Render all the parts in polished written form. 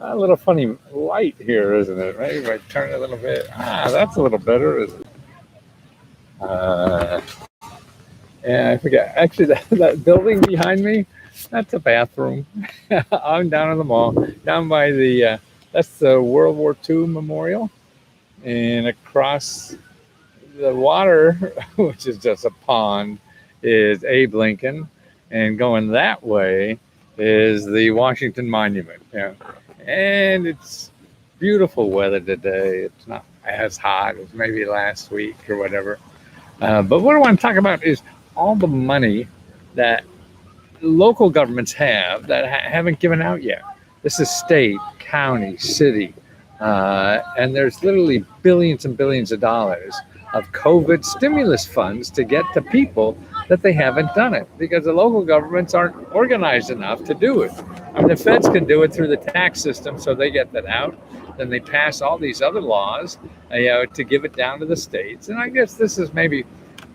A little funny light here, isn't it? Maybe if I turn it a little bit. That's a little better, isn't it? Uh, yeah, I forget. Actually, that building behind me, that's a bathroom. I'm down in the mall, down by that's the World War II Memorial. And across the water, which is just a pond, is Abe Lincoln. And going that way is the Washington Monument. Yeah. And it's beautiful weather today. It's not as hot as maybe last week or whatever. But what I want to talk about is all the money that local governments have that haven't given out yet. This is state, county, city, and there's literally billions and billions of dollars of COVID stimulus funds to get to people that they haven't done it because the local governments aren't organized enough to do it. I mean, the feds can do it through the tax system, so they get that out. Then they pass all these other laws, to give it down to the states. And I guess this is maybe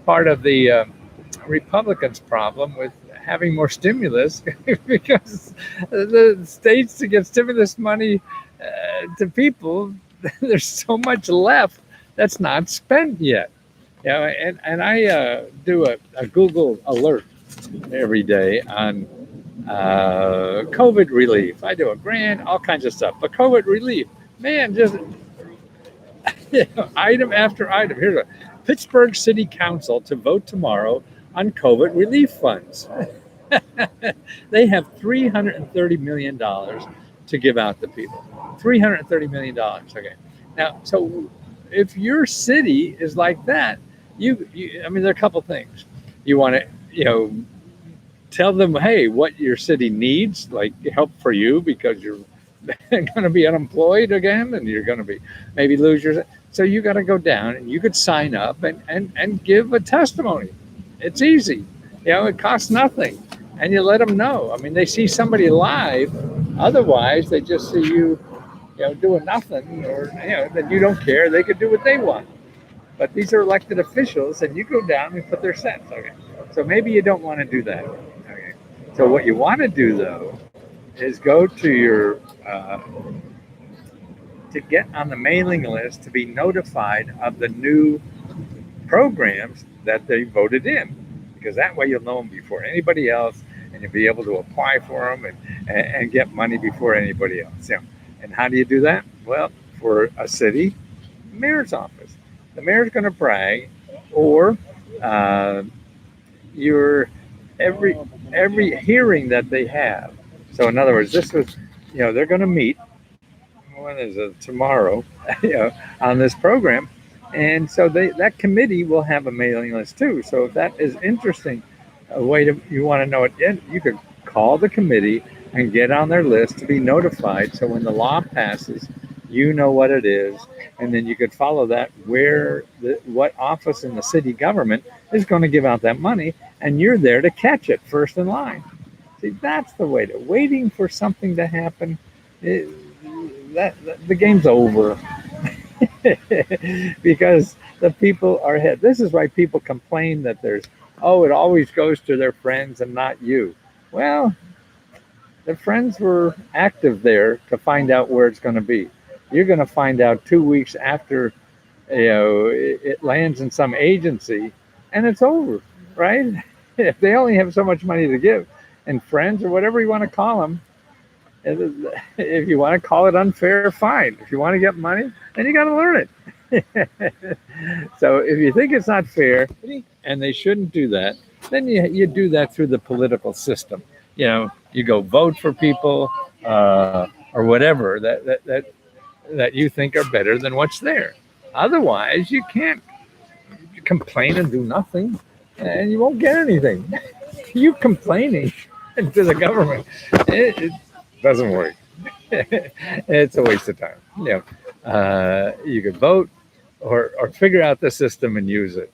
part of the Republicans' problem with having more stimulus because the states to get stimulus money to people, there's so much left that's not spent yet. And I do a Google alert every day on COVID relief. I do a grant, all kinds of stuff. But COVID relief, man, just item after item. Here's a Pittsburgh City Council to vote tomorrow on COVID relief funds. They have $330 million to give out to people. $330 million. Okay. Now, so if your city is like that, I mean, there are a couple things. You want to, tell them, hey, what your city needs, like help for you because you're going to be unemployed again and you're going to be maybe lose your. So you got to go down and you could sign up and give a testimony. It's easy. It costs nothing. And you let them know. I mean, they see somebody live. Otherwise, they just see you, doing nothing or, that you don't care. They could do what they want. But these are elected officials and you go down and put their cents. Okay. So maybe you don't want to do that. Okay. So what you want to do, though, is go to your, to get on the mailing list to be notified of the new programs that they voted in. Because that way you'll know them before anybody else and you'll be able to apply for them and get money before anybody else. And how do you do that? Well, for a city, mayor's office. The mayor's going to brag, or your every hearing that they have. So in other words, this was, they're going to meet. When is it? Tomorrow, on this program. And so that committee will have a mailing list too. So if that is interesting, you want to know it, you could call the committee and get on their list to be notified. So when the law passes, you know what it is, and then you could follow that what office in the city government is going to give out that money, and you're there to catch it first in line. See, that's the way to waiting for something to happen. The game's over. Because the people are ahead. This is why people complain that it always goes to their friends and not you. Well, the friends were active there to find out where it's going to be. You're going to find out 2 weeks after, it lands in some agency, and it's over, right? If they only have so much money to give, and friends or whatever you want to call them, if you want to call it unfair, fine. If you want to get money, then you got to learn it. So if you think it's not fair, and they shouldn't do that, then you do that through the political system. You go vote for people or whatever that you think are better than what's there. Otherwise, you can't complain and do nothing, and you won't get anything. You complaining to the government, it doesn't work. It's a waste of time. You could vote or figure out the system and use it.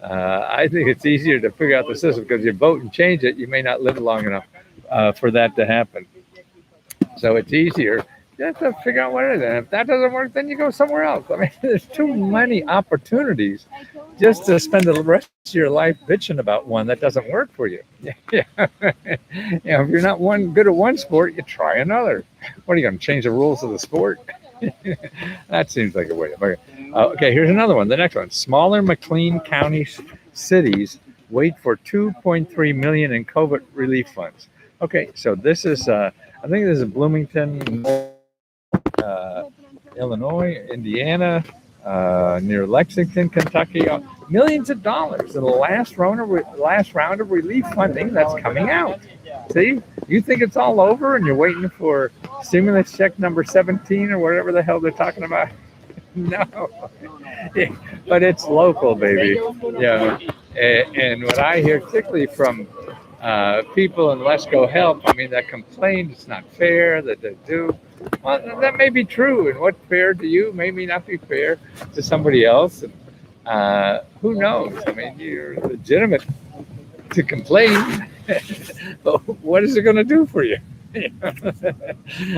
I think it's easier to figure out the system because you vote and change it, you may not live long enough for that to happen. So it's easier You have to figure out what it is. And if that doesn't work, then you go somewhere else. I mean, there's too many opportunities just to spend the rest of your life bitching about one that doesn't work for you. Yeah. If you're not good at one sport, you try another. What are you going to change the rules of the sport? That seems like a way. Okay, here's another one. The next one: smaller McLean County cities wait for 2.3 million in COVID relief funds. Okay, so this is I think this is Bloomington, Illinois, Indiana, near Lexington, Kentucky. Millions of dollars in the last round of relief funding that's coming out. See, you think it's all over, and you're waiting for stimulus check number 17 or whatever the hell they're talking about. No, but it's local, baby. Yeah, and what I hear, particularly from people in Let's Go Help, I mean, that complain it's not fair that they do. Well, that may be true, and what's fair to you may not be fair to somebody else. And who knows? I mean, you're legitimate to complain, but what is it going to do for you?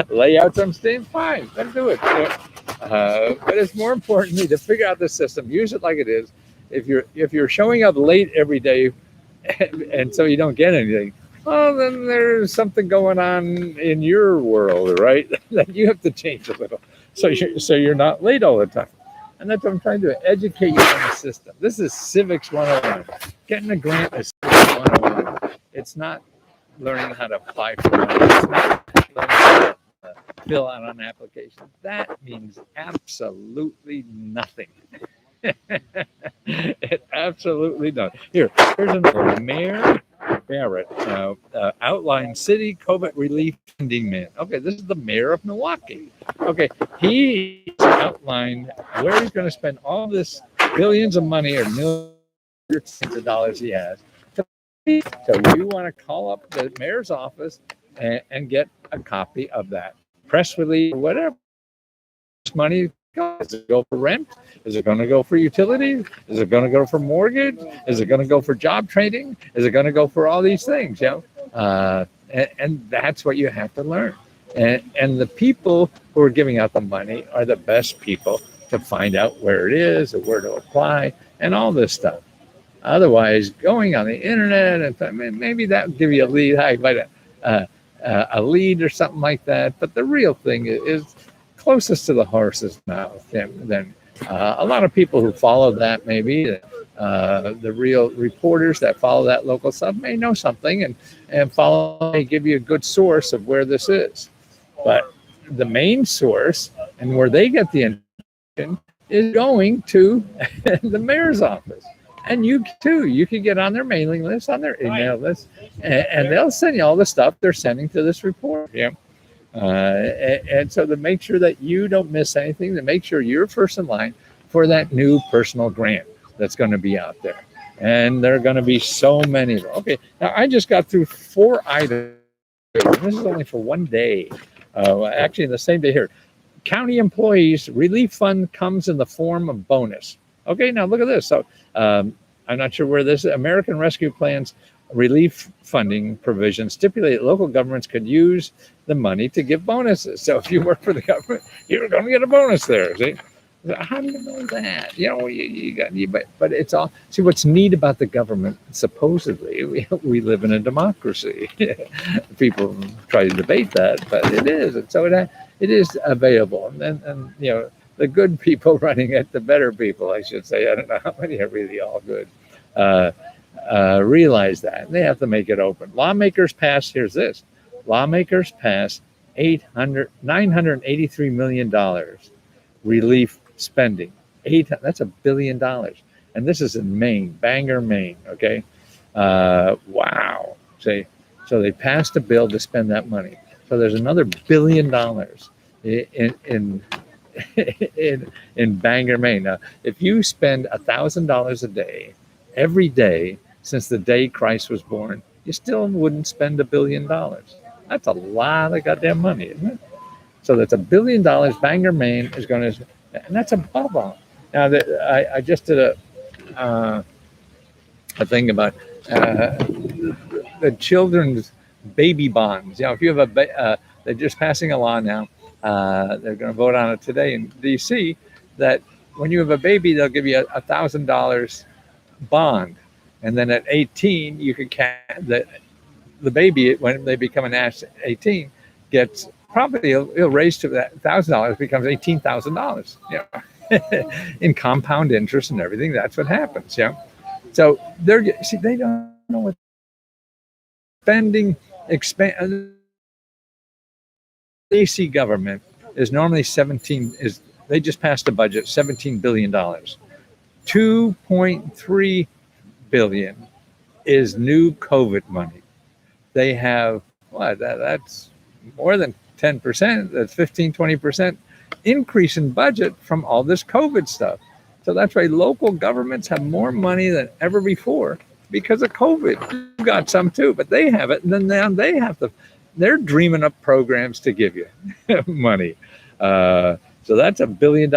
Lay out some things, fine, then do it. But it's more importantly to figure out the system, use it like it is. If you're showing up late every day, and so you don't get anything, well, then there's something going on in your world, right? That you have to change a little, so you're not late all the time. And that's what I'm trying to do, educate you on the system. This is Civics 101. Getting a grant is Civics 101. It's not learning how to apply for money. It's not learning how to fill out an application. That means absolutely nothing. It absolutely does. Here's another. Mayor Barrett outlined city COVID relief funding man. Okay, this is the mayor of Milwaukee. Okay, he outlined where he's going to spend all this billions of money or millions of dollars he has. So you want to call up the mayor's office and get a copy of that press release or whatever. This money, does it go for rent? Is it going to go for utilities? Is it going to go for mortgage? Is it going to go for job training? Is it going to go for all these things? And that's what you have to learn. And the people who are giving out the money are the best people to find out where it is or where to apply and all this stuff. Otherwise, going on the internet and maybe that would give you a lead. A lead or something like that. But the real thing is closest to the horse's mouth. Then a lot of people who follow that, maybe the real reporters that follow that local stuff may know something and may give you a good source of where this is. But the main source and where they get the information is going to the mayor's office. And you too, you can get on their mailing list, on their email list, and they'll send you all the stuff they're sending to this report. And so to make sure that you don't miss anything, to make sure you're first in line for that new personal grant that's going to be out there. And there are going to be so many. Okay, now I just got through 4 items. This is only for one day. Actually, the same day here. County employees relief fund comes in the form of bonus. Okay, now look at this. So I'm not sure where this is. American Rescue Plan's relief funding provisions stipulate that local governments could use the money to give bonuses. So if you work for the government, you're going to get a bonus there. See, how do you know that? But it's all. See, what's neat about the government? Supposedly, we live in a democracy. People try to debate that, but it is, and so it is available. And the good people running it, the better people, I should say. I don't know how many are really all good. Realize that. They have to make it open. Lawmakers passed, here's this. Lawmakers passed $983 million relief spending. That's $1 billion. And this is in Maine, Bangor, Maine, okay? Wow. So they passed a bill to spend that money. So there's another $1 billion in Bangor, Maine. Now, if you spend $1,000 a day, every day since the day Christ was born, you still wouldn't spend $1 billion. That's a lot of goddamn money, isn't it? So that's $1 billion. Bangor, Maine is going to, and that's above all. Now, I just did a thing about the children's baby bonds. If you have they're just passing a law now They're going to vote on it today in D.C. that when you have a baby, they'll give you $1,000 bond, and then at 18, you can the baby when they become an 18 gets probably it'll raise to that $1,000 becomes $18,000. In compound interest and everything. That's what happens. So they don't know what expand. AC government is normally they just passed a budget $17 billion. 2.3 billion is new COVID money. They have that's more than 10%, that's 15-20% increase in budget from all this COVID stuff. So that's why local governments have more money than ever before because of COVID. You got some too, but they have it, and then now they're dreaming up programs to give you money. So that's $1 billion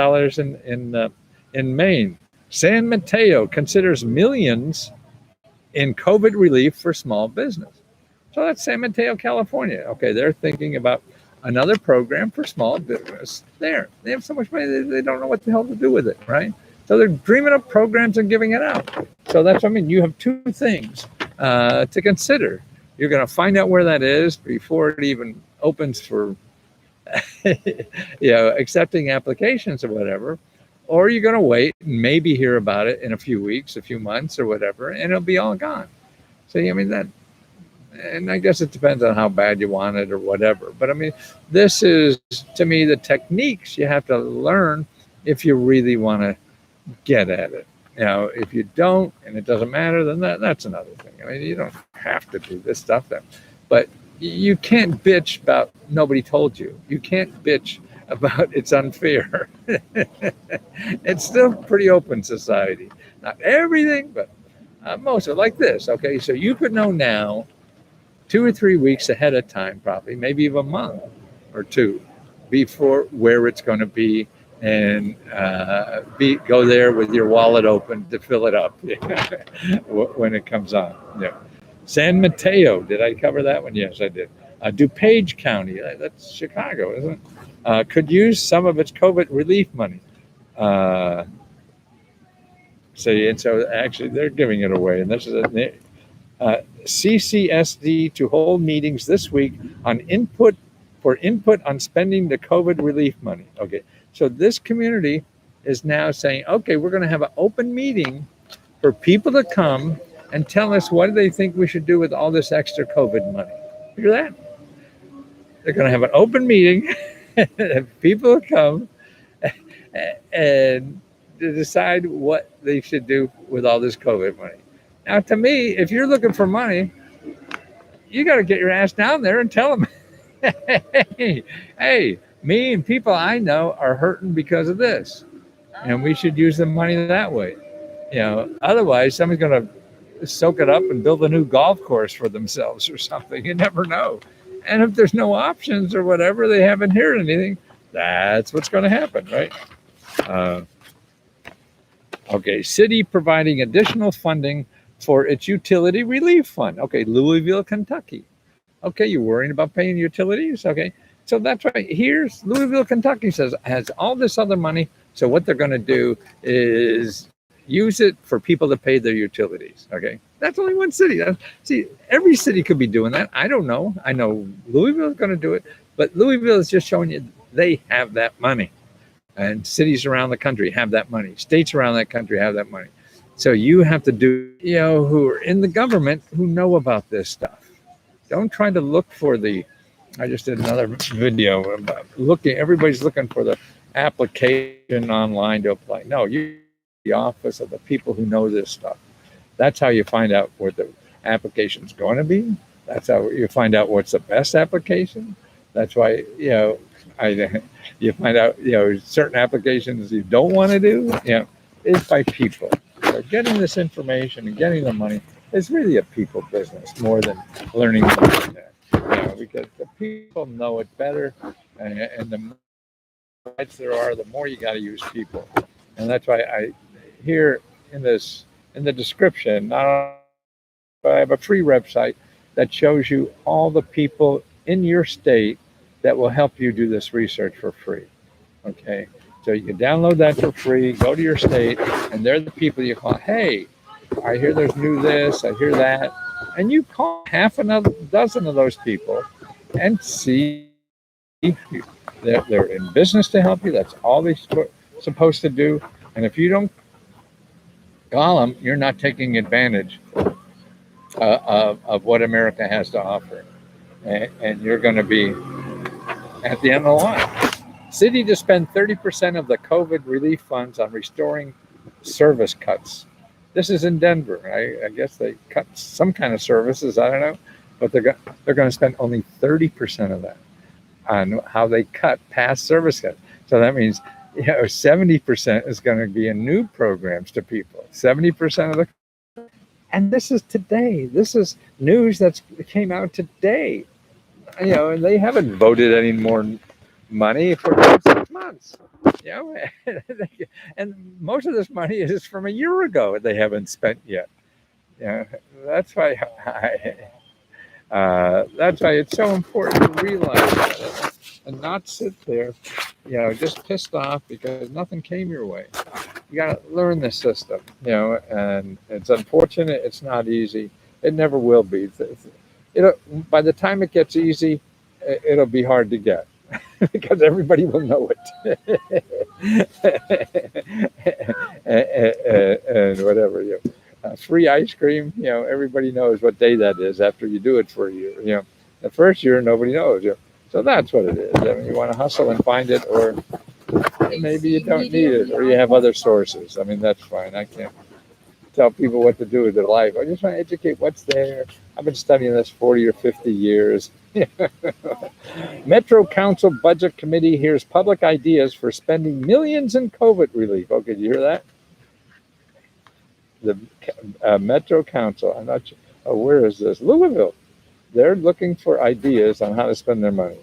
in Maine. San Mateo considers millions in COVID relief for small business. So that's San Mateo, California. Okay, they're thinking about another program for small business there. They have so much money, they don't know what the hell to do with it, right? So they're dreaming up programs and giving it out. So that's what I mean. You have two things to consider. You're going to find out where that is before it even opens for accepting applications or whatever. Or you're going to wait and maybe hear about it in a few weeks, a few months or whatever, and it'll be all gone. So, I mean, and I guess it depends on how bad you want it or whatever. But I mean, this is, to me, the techniques you have to learn if you really want to get at it. If you don't and it doesn't matter, then that's another thing. I mean, you don't have to do this stuff then. But you can't bitch about nobody told you. You can't bitch about it's unfair. It's still pretty open society. Not everything, but most of it. Like this, okay? So you could know now 2 or 3 weeks ahead of time, probably, maybe even a month or two before where it's going to be, and go there with your wallet open to fill it up when it comes on. San Mateo, did I cover that one? Yes, I did. DuPage County, that's Chicago, isn't it? Could use some of its COVID relief money. So actually they're giving it away, and this is CCSD to hold meetings this week on input on spending the COVID relief money. Okay, so this community is now saying, okay, we're going to have an open meeting for people to come and tell us what they think we should do with all this extra COVID money. Hear that? They're going to have an open meeting, people come and to decide what they should do with all this COVID money. Now, to me, if you're looking for money, you got to get your ass down there and tell them, hey, me and people I know are hurting because of this, and we should use the money that way. Otherwise, somebody's going to soak it up and build a new golf course for themselves or something. You never know. And if there's no options or whatever, they haven't heard anything, that's what's going to happen, right? Okay, city providing additional funding for its utility relief fund. Okay, Louisville, Kentucky. Okay, you're worrying about paying utilities? Okay, so that's right. Here's Louisville, Kentucky has all this other money. So what they're going to do is use it for people to pay their utilities. Okay, that's only one city. See, every city could be doing that. I don't know. I know Louisville is going to do it, but Louisville is just showing you they have that money. And cities around the country have that money. States around that country have that money. So you have to do, who are in the government who know about this stuff. Don't try to look for I just did another video about everybody's looking for the application online to apply. No, the office of the people who know this stuff. That's how you find out where the application's going to be. That's how you find out what's the best application. That's why, you find out, certain applications you don't want to do, is by people. So getting this information and getting the money is really a people business more than learning the internet. Because the people know it better, and the more rights there are, the more you got to use people. And that's why I here in the description, I have a free website that shows you all the people in your state that will help you do this research for free. Okay, so you can download that for free, go to your state, and they're the people you call. Hey, I hear there's new this, I hear that, and you call half another dozen of those people and see they're in business to help you. That's all they're supposed to do. And if you don't call them, you're not taking advantage of what America has to offer, and you're going to be at the end of the line. City to spend 30% of the COVID relief funds on restoring service cuts. This is in Denver. I guess they cut some kind of services. I don't know, but they're going to spend only 30% of that on how they cut past service cuts. So that means 70% is going to be in new programs to people. 70% of the, and this is today. This is news that came out today. And they haven't voted any more money for 6 months. And most of this money is from a year ago. They haven't spent yet. That's why it's so important to realize that and not sit there, just pissed off because nothing came your way. You got to learn the system, and it's unfortunate. It's not easy. It never will be. By the time it gets easy, it'll be hard to get because everybody will know it. and whatever, free ice cream, everybody knows what day that is after you do it for a year. The first year, nobody knows. So that's what it is. I mean, you want to hustle and find it, or maybe you don't need it, or you have other sources. I mean, that's fine. I can't tell people what to do with their life. I just want to educate what's there. I've been studying this 40 or 50 years. Metro Council Budget Committee hears public ideas for spending millions in COVID relief. Oh, did you hear that? The Metro Council, I'm not sure. Oh, where is this? Louisville. They're looking for ideas on how to spend their money.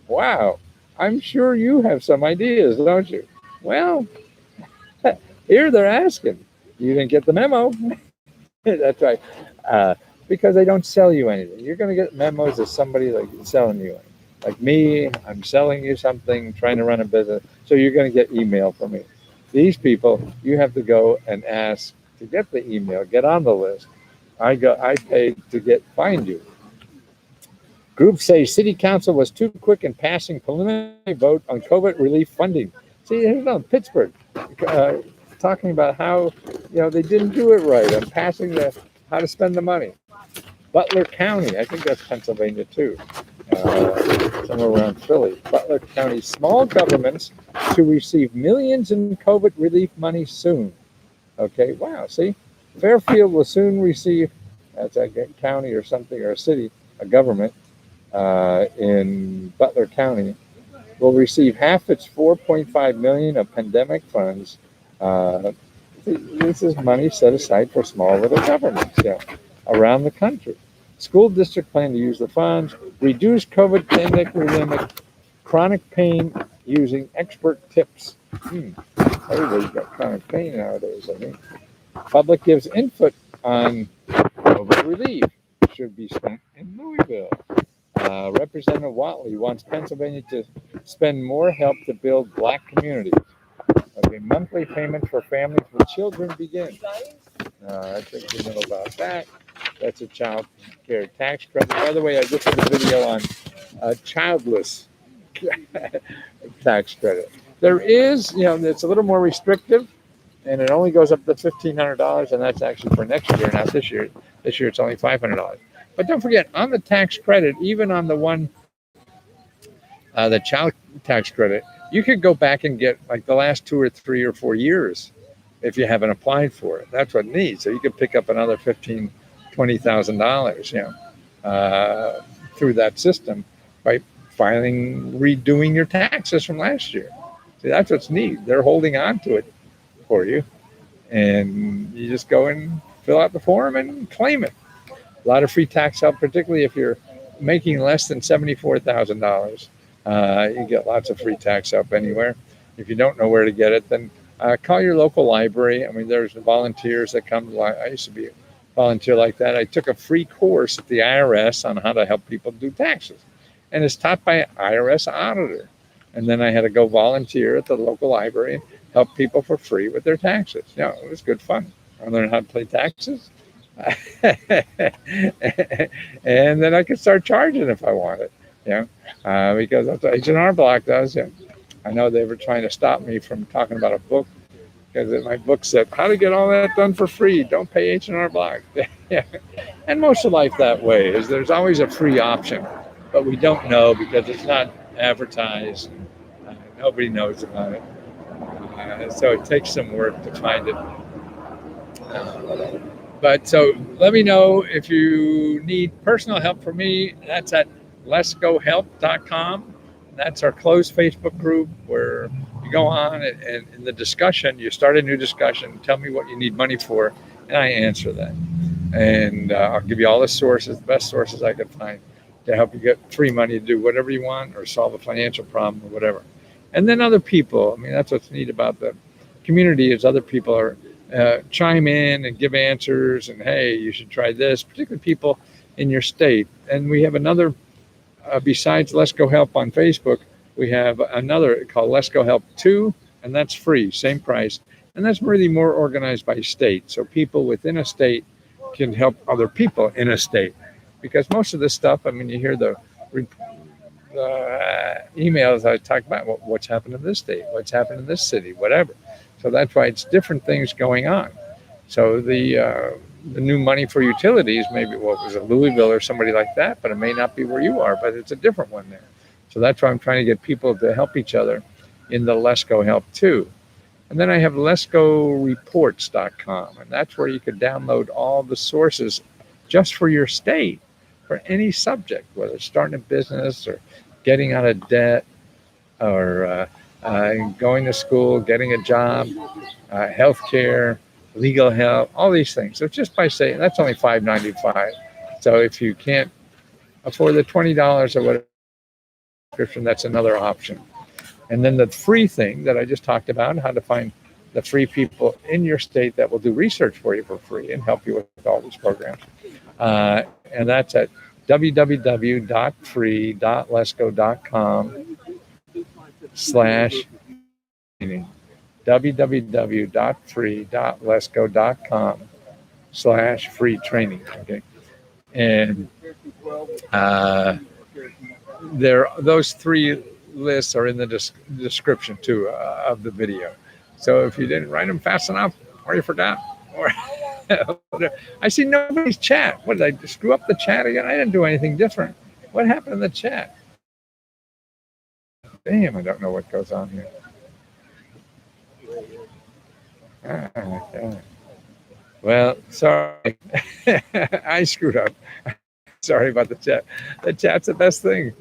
Wow. I'm sure you have some ideas, don't you? Well, here they're asking. You didn't get the memo. That's right. Because they don't sell you anything. You're going to get memos of somebody like selling you. Like me, I'm selling you something, trying to run a business. So you're going to get email from me. These people, you have to go and ask to get the email, get on the list. I paid to find you. Groups say City Council was too quick in passing preliminary vote on COVID relief funding. See, here's no Pittsburgh talking about how they didn't do it right on passing how to spend the money. Butler County, I think that's Pennsylvania too, somewhere around Philly. Butler County, small governments to receive millions in COVID relief money soon. Okay, wow, see? Fairfield will soon receive, that's a county or something, or a city, a government in Butler County, will receive half its $4.5 million of pandemic funds. This is money set aside for small little governments around the country. School district plan to use the funds, reduce COVID pandemic limit, chronic pain using expert tips. Everybody's got chronic pain nowadays, I think. Public gives input on COVID relief. Should be spent in Louisville. Representative Watley wants Pennsylvania to spend more help to build Black communities. Okay, monthly payments for families with children begin. I think you know about that. That's a child care tax credit. By the way, I just did a video on childless tax credit. There is, it's a little more restrictive, and it only goes up to $1,500, and that's actually for next year, not this year. This year it's only $500. But don't forget, on the tax credit, even on the one, the child tax credit, you could go back and get like the last 2 or 3 or 4 years if you haven't applied for it. That's what it needs. So you could pick up another $15,000, $20,000, through that system by redoing your taxes from last year. See, that's what's neat. They're holding on to it for you, and you just go and fill out the form and claim it. A lot of free tax help, particularly if you're making less than $74,000. You get lots of free tax help anywhere. If you don't know where to get it, then call your local library. I mean, there's volunteers that come. I used to be a volunteer like that. I took a free course at the IRS on how to help people do taxes. and it's taught by an IRS auditor. And then I had to go volunteer at the local library and help people for free with their taxes. It was good fun. I learned how to pay taxes. And then I could start charging if I wanted, because that's what H&R Block does. I know they were trying to stop me from talking about a book because my book said, how to get all that done for free. Don't pay H&R Block. Yeah. And most of life that way is there's always a free option, but we don't know because it's not advertised. Nobody knows about it. So it takes some work to find it. But so let me know if you need personal help from me. That's at letsgohelp.com. That's our closed Facebook group where you go on and in the discussion, you start a new discussion, tell me what you need money for, and I answer that. And I'll give you all the sources, the best sources I could find to help you get free money to do whatever you want or solve a financial problem or whatever. And then other people, that's what's neat about the community is other people are chime in and give answers and, hey, you should try this, particularly people in your state. And we have another, besides Let's Go Help on Facebook, we have another called Let's Go Help 2, and that's free, same price. And that's really more organized by state. So people within a state can help other people in a state. Because most of this stuff, you hear the emails I talk about, what's happened in this state, what's happened in this city, whatever. So that's why it's different things going on. So the new money for utilities, maybe what was it, Louisville or somebody like that, but it may not be where you are, but it's a different one there. So that's why I'm trying to get people to help each other in the Let's Go Help too. And then I have letsgoreports.com, and that's where you could download all the sources just for your state, for any subject, whether it's starting a business or getting out of debt or going to school, getting a job, healthcare, legal help, all these things. So just by saying that's only $5.95. So if you can't afford the $20 or whatever subscription, that's another option. And then the free thing that I just talked about, how to find the free people in your state that will do research for you for free and help you with all these programs. And that's at www.free.letsgo.com/training. www.free.letsgo.com/free training. Okay. And those three lists are in the description too of the video. So if you didn't write them fast enough, or you forgot, or I see nobody's chat. What did I screw up the chat again? I didn't do anything different. What happened in the chat? Damn, I don't know what goes on here. Okay. Well, sorry. I screwed up. Sorry about the chat. The chat's the best thing.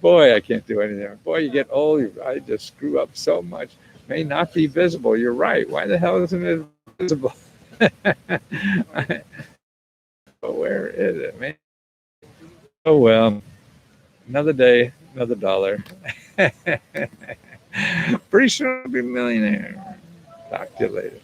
Boy, I can't do anything. Boy, you get old. I just screw up so much. May not be visible. You're right. Why the hell isn't it visible? Where is it, man? Oh, well. Another day, another dollar. Pretty soon I'll be a millionaire. Talk to you later.